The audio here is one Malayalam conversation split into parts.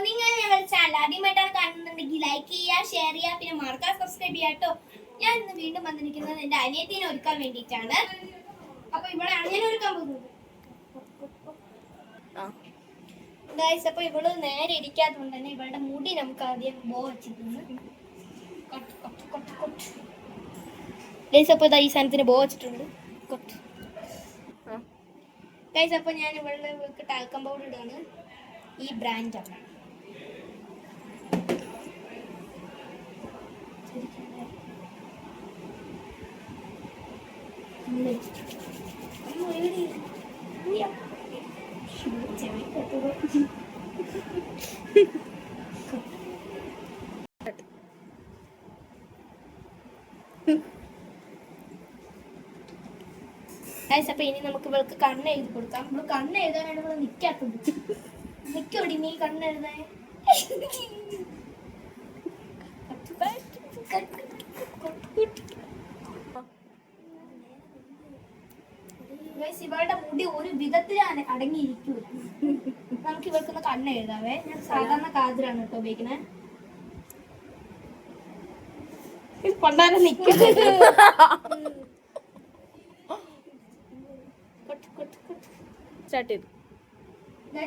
നിങ്ങൾ ഞങ്ങളുടെ ചാനൽ ആദ്യമായിട്ടാണ് കാണുന്നുണ്ടെങ്കിൽ ലൈക്ക് ചെയ്യുക, ഷെയർ ചെയ്യുക, പിന്നെ മറക്കാതെ സബ്സ്ക്രൈബ് ചെയ്യുക കേട്ടോ. ഞാൻ ഇന്ന് വീണ്ടും വന്നിരിക്കുന്നത് എൻ്റെ അനിയത്തിനെ ഒരുക്കാൻ വേണ്ടിയിട്ടാണ്. അപ്പൊ ഇവിടെ അങ്ങനെ ഒരുക്കാൻ പോകുന്നത് ഗൈസ്. അപ്പൊ ഇവള് നേരെ ഇരിക്കാത്തതുകൊണ്ട് തന്നെ ഇവളുടെ മുടി നമുക്ക് ആദ്യം ബോ വെച്ചിട്ടുണ്ട് ഗൈസ്. അപ്പൊ ഇതാ ഈ സാധനത്തിന് ബോ വെച്ചിട്ടുണ്ട് ഗൈസ്. അപ്പൊ ഞാൻ ഇവളുടെ ടാൽക്കം പൗഡർ ഇടാണ്. ഈ ബ്രാൻഡാണ്. അപ്പൊ ഇനി നമുക്ക് ഇവൾക്ക് കണ്ണ് എഴുതി കൊടുക്കാം. നമ്മള് കണ്ണ് എഴുതാനായിട്ട് ഇവിടെ നിക്കാത്തുണ്ട്. നിക്കോടി നീ കണ്ണ് എഴുതാൻ. ഇവളുടെ മുടി ഒരു വിധത്തിലാണ് അടങ്ങിയിരിക്കുക. നമുക്ക് ഇവർക്കൊന്ന് കണ്ണ് എഴുതാവേ. ഞാൻ സാധാരണ കാതിലാണ് കേട്ടോ ഉപയോഗിക്കുന്നത്. കൊണ്ടാരം നിക്കുന്നത്.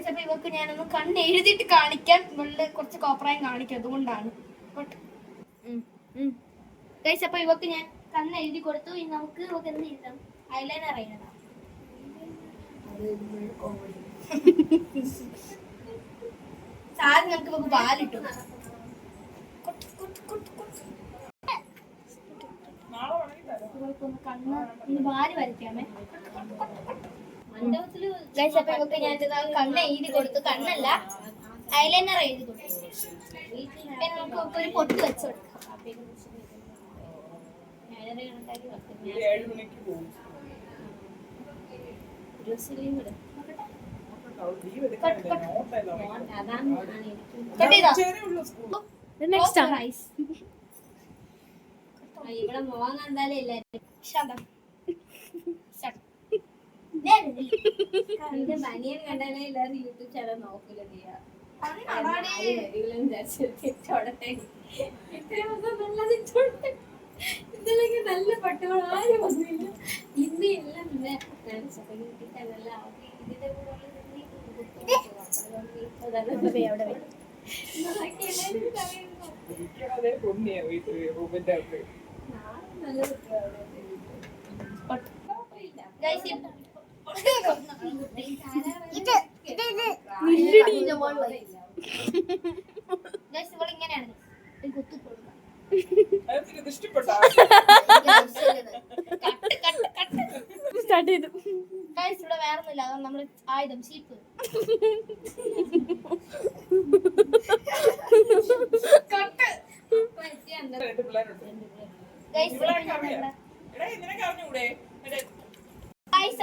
അപ്പൊ ഇവക്ക് ഞാനൊന്ന് കണ്ണ് എഴുതിയിട്ട് കാണിക്കാൻ ഇവളുടെ കുറച്ച് കോപ്രായം കാണിക്കും, അതുകൊണ്ടാണ്. അപ്പൊ ഇവക്ക് ഞാൻ കണ്ണ് എഴുതി കൊടുത്തു. ഇനി നമുക്ക് ഇവക്ക് എന്ത് എഴുതാം? ഐലൈനർ എഴുതാം. ആദ്യം നമുക്ക് ഇവക്ക് പാലിട്ടു. കണ്ണ് ഇനി പാല് വരയ്ക്കാമേ. അപ്പൊ ഇവക്ക് ഞാൻ കണ്ണ് എഴുതി കൊടുത്തു. കണ്ണല്ല, ഐലൈനർ എഴുതി കൊടുത്തു. പിന്നെ നമുക്ക് ഒരു പൊട്ട് വെച്ച് കൊടുക്കാം. ഇവിടെ മോൻ കണ്ടാലേ എല്ലാരും ബനിയൻ കണ്ടാലേ എല്ലാരും യൂട്യൂബ് ചാനൽ നോക്കില്ല. ഇന്നലെ നല്ല പട്ടുകൾ ആരും വന്നില്ല. ഇന്ന് എല്ലാം പിന്നെ ഇതിന്റെ ഇങ്ങനെയാണ് കുത്തി കൊടുക്കുക. ഇവിടെ വേറൊന്നുമില്ല, അതാണ് നമ്മുടെ ആയുധം, ചീപ്പ്.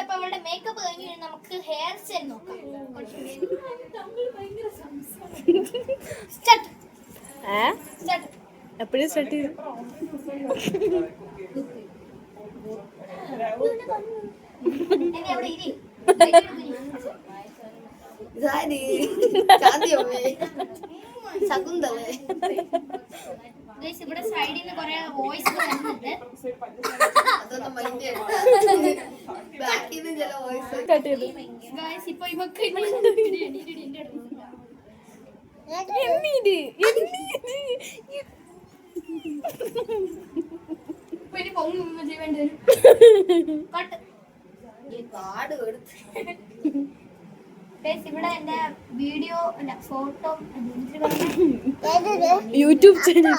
അപ്പൊ അവളുടെ മേക്കപ്പ് കഴിഞ്ഞ് നമുക്ക് ഹെയർ സ്റ്റൈൽ നോക്കാം. എപ്പോഴും സ്റ്റാർട്ട് ചെയ്തു. ഇവിടെ സൈഡിൽ നിന്ന് കുറെ വോയിസ് വരുന്നുണ്ട്. ഇപ്പൊ ഇവക്ക് ഇവിടെ എന്റെ വീഡിയോ അല്ല ഫോട്ടോ യൂട്യൂബ് ചാനൽ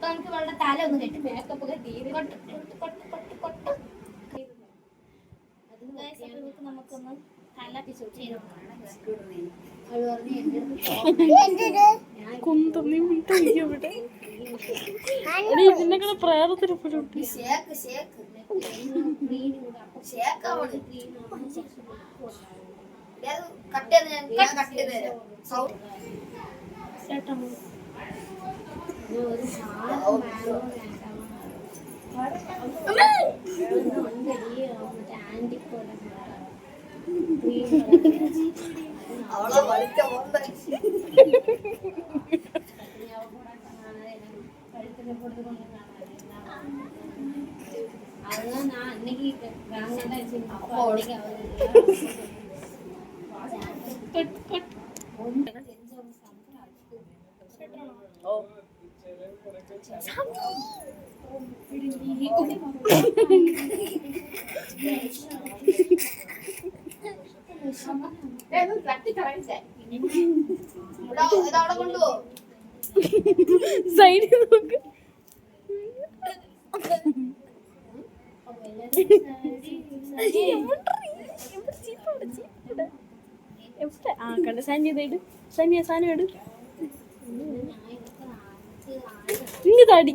നമുക്ക് ഇവളുടെ തല ഒന്ന് കെട്ടി മേക്കപ്പ് നമുക്കൊന്ന് തല ചെയ്ത് ഇതിന്റെ പ്രായത്തിന് സൈഡിൽ നോക്ക്. ആ കണ്ട സാനിയ ഇട്. സാനിയ സാധനം ഇട്. ഇനി തടി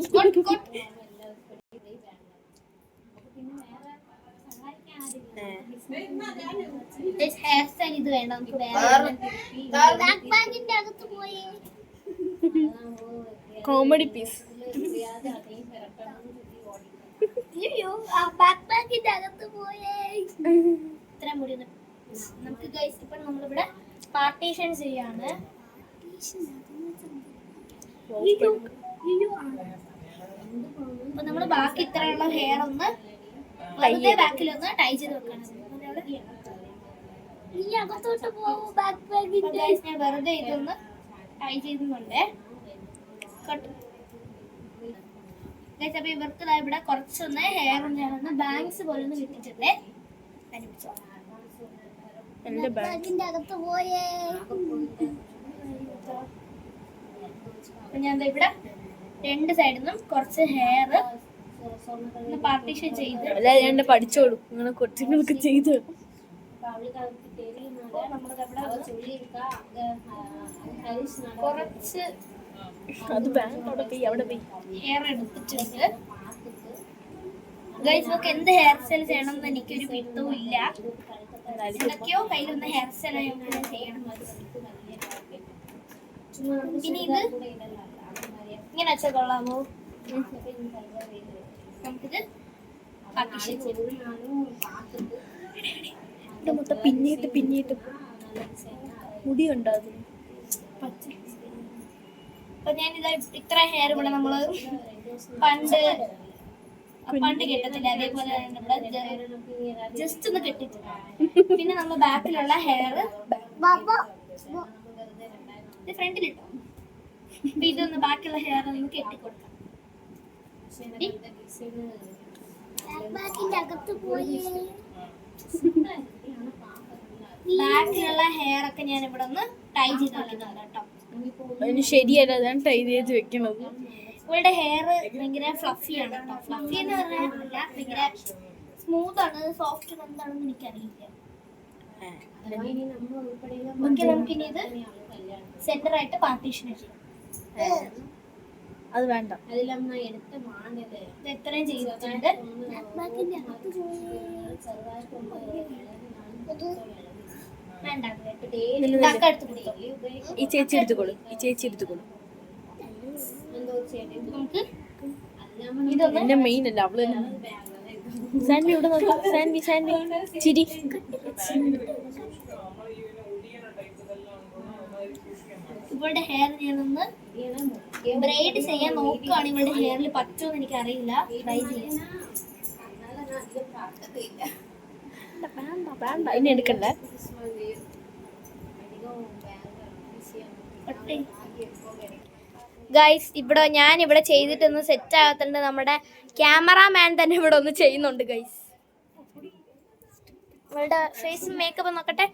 ഹെയർ സ്റ്റൈൽ ഇത് വേണ്ട നമുക്ക് ബാക്കിന്റെ അകത്ത് പോയി കോമഡി പീസ്. ബാക്കിന്റെ അകത്ത് പോയേ ഇത്ര മുടി നമുക്ക് ഗൈസ് ഇപ്പൊ നമ്മളിവിടെ പാർട്ടീഷൻ ചെയ്യാണ്. അപ്പൊ നമ്മള് ബാക്കി ഇത്രയുള്ള ഹെയർ ഒന്ന് വെറുതെ ബാക്കിലൊന്ന് ടൈ ചെയ്ത് വെക്കണം. ഞാൻ വെറുതെ ഇതൊന്ന് ടൈ ചെയ്തുകൊണ്ട് അപ്പൊ ഇവർക്ക് ഇവിടെ കുറച്ചൊന്ന് ഹെയർ ഞാനൊന്ന് ബാങ്ക്സ് പോലെ ഒന്ന് കിട്ടിച്ചിട്ടേ അകത്ത് പോയേ. ഞാൻ ഇവിടെ രണ്ട് സൈഡിൽ നിന്നും കുറച്ച് ഹെയർ പാർട്ടീഷൻ ചെയ്ത് ഞാൻ പഠിച്ചോളൂ. അങ്ങനെ കുറച്ചുങ്ങൾക്ക് ചെയ്ത് കുറച്ച് അത് ബാങ്ക് അവിടെ പോയി അവിടെ പോയി ഹെയർ എടുത്തിട്ടുണ്ട്. ഗൈസ് നമുക്ക് എന്ത് ഹെയർ സ്റ്റൈൽ ചെയ്യണം എന്ന് എനിക്കൊരു പിടുത്തവും ഇല്ല. എന്തൊക്കെയോ കയ്യിലൊന്ന് ഹെയർ സ്റ്റൈൽ ചെയ്യണം. ഇനി ഇത് ഇങ്ങനെ വെച്ചാൽ കൊള്ളാമോ? നമുക്കിത് പാർട്ടീഷൻ മൊത്തം പിന്നീട്ട് മുടി ഉണ്ടോ അതിന്? അപ്പൊ ഞാനിതാ ഇത്ര ഹെയർ ഇവിടെ നമ്മള് പണ്ട് കെട്ടത്തില്ല, അതേപോലെ ഇവിടെ ജസ്റ്റ് ഒന്ന് കെട്ടിട്ടുണ്ട്. പിന്നെ നമ്മൾ ബാക്കിലുള്ള ഹെയർ ഇത് ഫ്രണ്ടിലിട്ടോ. അപ്പൊ ഇതൊന്ന് ബാക്കിയുള്ള ഹെയർ ഒന്ന് കെട്ടിക്കൊടുക്കാം. ബാക്കിലുള്ള ഹെയർ ഒക്കെ ഞാൻ ഇവിടെ ഒന്ന് ടൈ ചെയ്ത് വെക്കുന്നുണ്ട് കേട്ടോ. അതിന് ശരിയല്ല, അതാണ് ടൈ ചെയ്ത് വെക്കണത്. ഇവളുടെ ഹെയർ ഭയങ്കര ഫ്ലഫിയാണ് കേട്ടോ. ഫ്ലഫി എന്ന് പറഞ്ഞാൽ ഭയങ്കര സ്മൂത്ത് ആണ്, സോഫ്റ്റ് എന്താണെന്ന് എനിക്കറിയില്ല. നമുക്കിനി ഇത് സെന്റർ ആയിട്ട് പാർട്ടീഷൻ ചെയ്യാം. അത് വേണ്ട, എത്രയും ചെയ്തിട്ടുണ്ട്. വേണ്ട ഈ ചേച്ചി എടുത്തുകൊള്ളു. നമുക്ക് ഇതൊന്ന് എന്റെ മെയിൻ അല്ല അവള്. സാൻവി ഇവിടെ നോക്കാം. സാൻവി ചിരി. ഇവളുടെ ഹെയർ ഞാനൊന്ന് ബ്രൈഡ് ചെയ്യാൻ നോക്കുകയാണ്. ഇവളുടെ ഹെയറിൽ പറ്റുമെന്ന് എനിക്ക് അറിയില്ല. ട്രൈ ചെയ്യാം. വേണ്ട ഇനി എടുക്കണ്ടേ. ഗൈസ് ഞാൻ ഇവിടെ ചെയ്തിട്ടൊന്ന് സെറ്റ് ആകത്തുണ്ട്. നമ്മുടെ ക്യാമറാമാൻ തന്നെ ഇവിടെ ഒന്ന് ചെയ്യുന്നുണ്ട് ഗൈസ്. ഇവളുടെ ഫേസ് മേക്കപ്പ് നോക്കട്ടെ.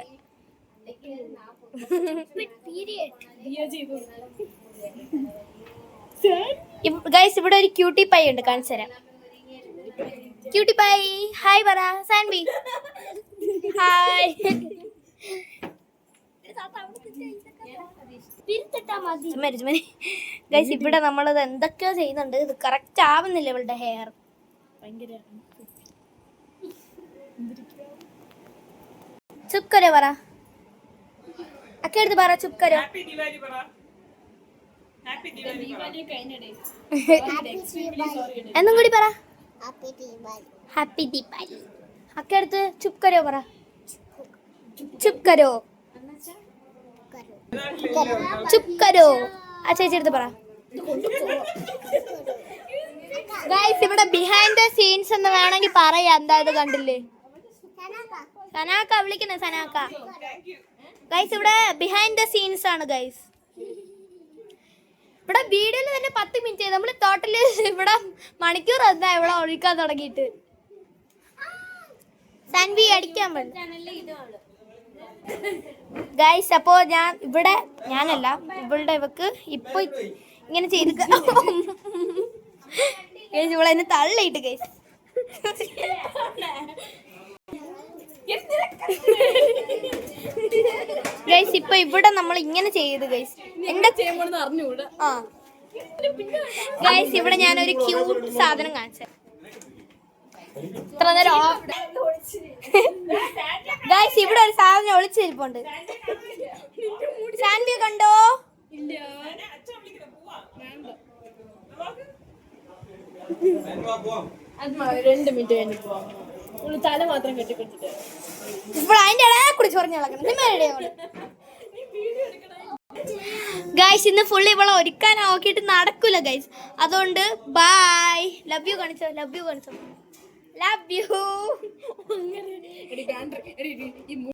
ഗൈസ് ഇവിടെ ഒരു ക്യൂട്ടി പൈ ഉണ്ട്, കാണിച്ചു തരാം. ക്യൂട്ടി പൈ ഹായ് പറ സാൻവി. ഹായ്. ഗൈസ് ഇവിടെ നമ്മളത് എന്തൊക്കെയോ ചെയ്യുന്നുണ്ട്. ഇത് കറക്റ്റ് ആവുന്നില്ല ഇവളുടെ ഹെയർ. ഭയങ്കര ചുപ്കരോ പറ. അക്കെടുത്ത് പറ ചുപ്കരോ. എന്നും കൂടി പറ. ഹാപ്പി ദീപാവലി. അക്കടുത്ത് ചുപ് കരോ പറ. ചുപ് കരോ. ചുപ് കരോ. ആ ചേച്ചി എടുത്ത് പറ. ഗൈസ് ഇവിടെ ബിഹൈൻഡ് ദ സീൻസ് എന്ന് വേണമെങ്കിൽ പറയാം. എന്താ ഇത് കണ്ടില്ലേ? സനാക്ക വിളിക്കുന്നേ, സനാക്ക. ഗൈസ് ഇവിടെ ബിഹൈൻഡ് ദ സീൻസ് ആണ് ഗൈസ്. ഇവിടെ വീഡിയോയിൽ തന്നെ 10 മിനിറ്റ് നമ്മൾ ടോട്ടല് ഇവിടെ മണിക്കൂർ എന്താ ഇവിടെ ഒഴിക്കാൻ തുടങ്ങിയിട്ട്. സാൻവി അടിക്കാൻ ഗൈസ്. അപ്പോ ഞാനല്ല ഇവളുടെ ഇവക്ക് ഇപ്പൊ ഇങ്ങനെ ചെയ്ത് ഗൈസ് ഇവിടെ എന്നെ തള്ളിയിട്ട് ഗൈസ്. ഗൈസ് ഇപ്പൊ ഇവിടെ നമ്മൾ ഇങ്ങനെ ചെയ്ത് ഗൈസ്. എന്താ ആ ഗൈസ് ഇവിടെ ഞാനൊരു ക്യൂട്ട് സാധനം കാണിച്ചു. ഇത്ര നേരം ഗൈസ് ഇവിടെ ഒരു സാധനം ഒളിച്ചിരിപ്പുണ്ട്. സാൻവി കണ്ടോ? തല മാത്രം കെട്ടിക്കൊടുത്തിട്ട് ഇപ്പോൾ അതിന്റെ ഇടയെ കൂടി ചൊറിഞ്ഞ് കളക്കണം. ഗൈസ് ഇന്ന് ഫുള്ള് ഇവളെ ഒരുക്കാൻ നോക്കിയിട്ട് നടക്കൂല ഗൈസ്. അതുകൊണ്ട് ബൈ. ലവ് യു കാണിച്ചോ. ലവ് യു കാണിച്ചോ. Love you.